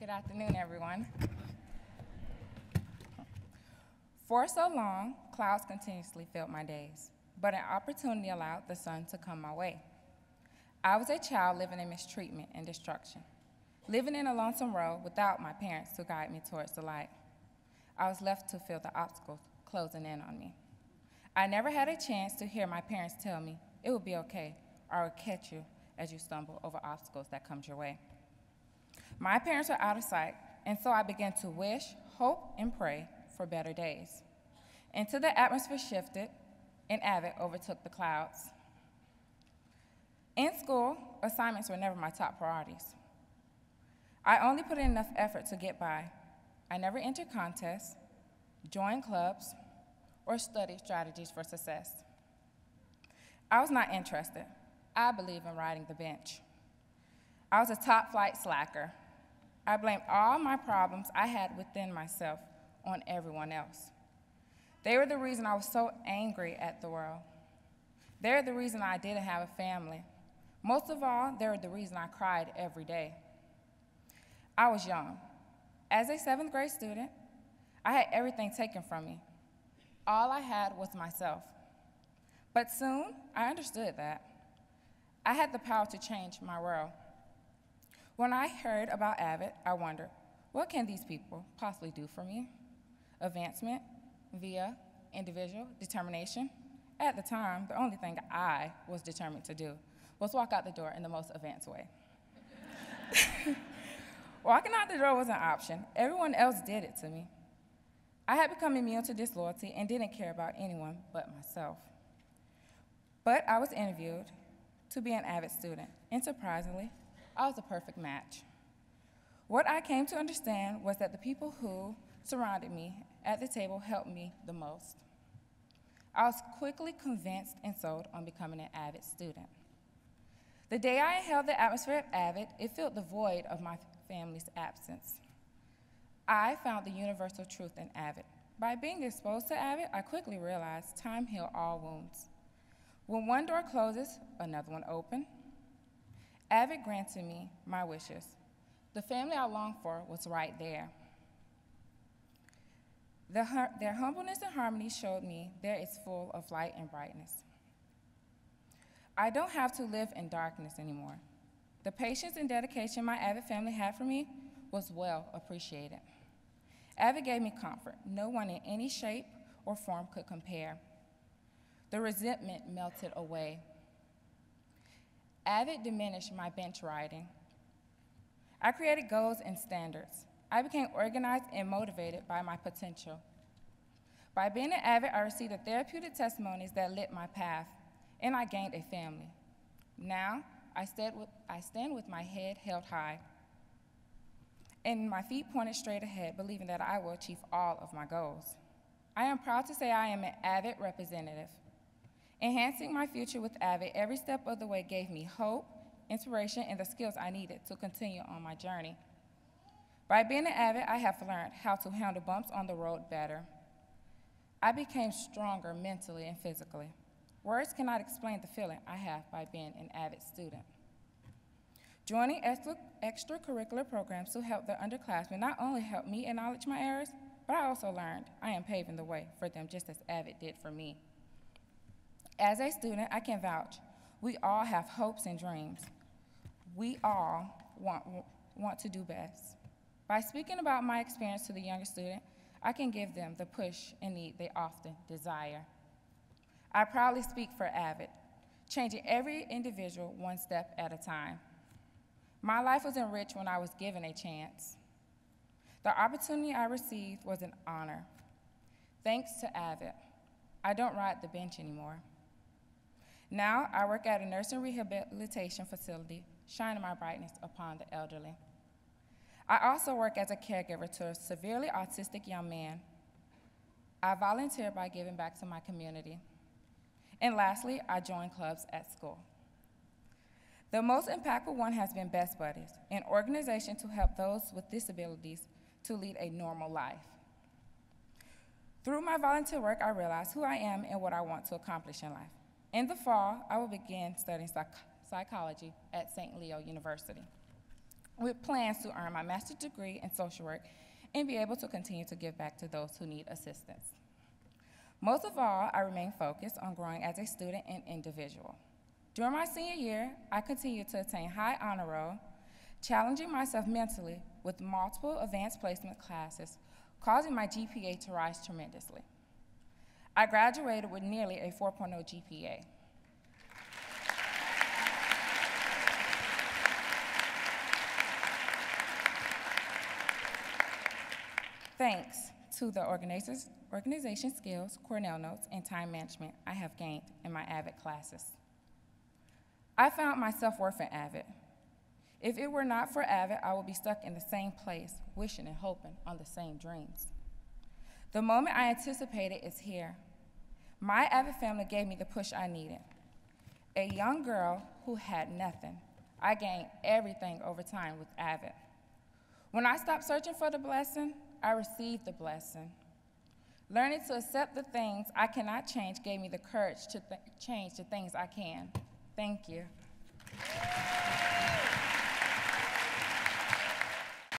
Good afternoon, everyone. For so long, clouds continuously filled my days, but an opportunity allowed the sun to come my way. I was a child living in mistreatment and destruction, living in a lonesome road without my parents to guide me towards the light. I was left to feel the obstacles closing in on me. I never had a chance to hear my parents tell me, "It will be okay," or "I will catch you as you stumble over obstacles that comes your way." My parents were out of sight, and so I began to wish, hope, and pray for better days. Until the atmosphere shifted and AVID overtook the clouds. In school, assignments were never my top priorities. I only put in enough effort to get by. I never entered contests, joined clubs, or studied strategies for success. I was not interested. I believe in riding the bench. I was a top flight slacker. I blamed all my problems I had within myself on everyone else. They were the reason I was so angry at the world. They're the reason I didn't have a family. Most of all, they were the reason I cried every day. I was young. As a 7th grade student, I had everything taken from me. All I had was myself. But soon, I understood that. I had the power to change my world. When I heard about AVID, I wondered, what can these people possibly do for me? Advancement via individual determination. At the time, the only thing I was determined to do was walk out the door in the most advanced way. Walking out the door was an option. Everyone else did it to me. I had become immune to disloyalty and didn't care about anyone but myself. But I was interviewed to be an AVID student, and surprisingly, I was a perfect match. What I came to understand was that the people who surrounded me at the table helped me the most. I was quickly convinced and sold on becoming an AVID student. The day I inhaled the atmosphere of AVID, it filled the void of my family's absence. I found the universal truth in AVID. By being exposed to AVID, I quickly realized time heals all wounds. When one door closes, another one opens. AVID granted me my wishes. The family I longed for was right there. Their humbleness and harmony showed me there is full of light and brightness. I don't have to live in darkness anymore. The patience and dedication my AVID family had for me was well appreciated. AVID gave me comfort. No one in any shape or form could compare. The resentment melted away. AVID diminished my bench riding. I created goals and standards. I became organized and motivated by my potential. By being an AVID, I received the therapeutic testimonies that lit my path, and I gained a family. Now, I stand with my head held high and my feet pointed straight ahead, believing that I will achieve all of my goals. I am proud to say I am an AVID representative. Enhancing my future with AVID every step of the way gave me hope, inspiration, and the skills I needed to continue on my journey. By being an AVID, I have learned how to handle bumps on the road better. I became stronger mentally and physically. Words cannot explain the feeling I have by being an AVID student. Joining extracurricular programs to help the underclassmen not only helped me acknowledge my errors, but I also learned I am paving the way for them just as AVID did for me. As a student, I can vouch, we all have hopes and dreams. We all want to do best. By speaking about my experience to the younger student, I can give them the push and need they often desire. I proudly speak for AVID, changing every individual one step at a time. My life was enriched when I was given a chance. The opportunity I received was an honor. Thanks to AVID, I don't ride the bench anymore. Now, I work at a nursing rehabilitation facility, shining my brightness upon the elderly. I also work as a caregiver to a severely autistic young man. I volunteer by giving back to my community. And lastly, I join clubs at school. The most impactful one has been Best Buddies, an organization to help those with disabilities to lead a normal life. Through my volunteer work, I realized who I am and what I want to accomplish in life. In the fall, I will begin studying psychology at St. Leo University. with plans to earn my master's degree in social work and be able to continue to give back to those who need assistance. Most of all, I remain focused on growing as a student and individual. During my senior year, I continued to attain high honor roll, challenging myself mentally with multiple advanced placement classes, causing my GPA to rise tremendously. I graduated with nearly a 4.0 GPA. Thanks to the organization skills, Cornell notes, and time management I have gained in my AVID classes. I found my self-worth in AVID. If it were not for AVID, I would be stuck in the same place, wishing and hoping on the same dreams. The moment I anticipated is here. My AVID family gave me the push I needed. A young girl who had nothing, I gained everything over time with AVID. When I stopped searching for the blessing, I received the blessing. Learning to accept the things I cannot change gave me the courage to change the things I can. Thank you.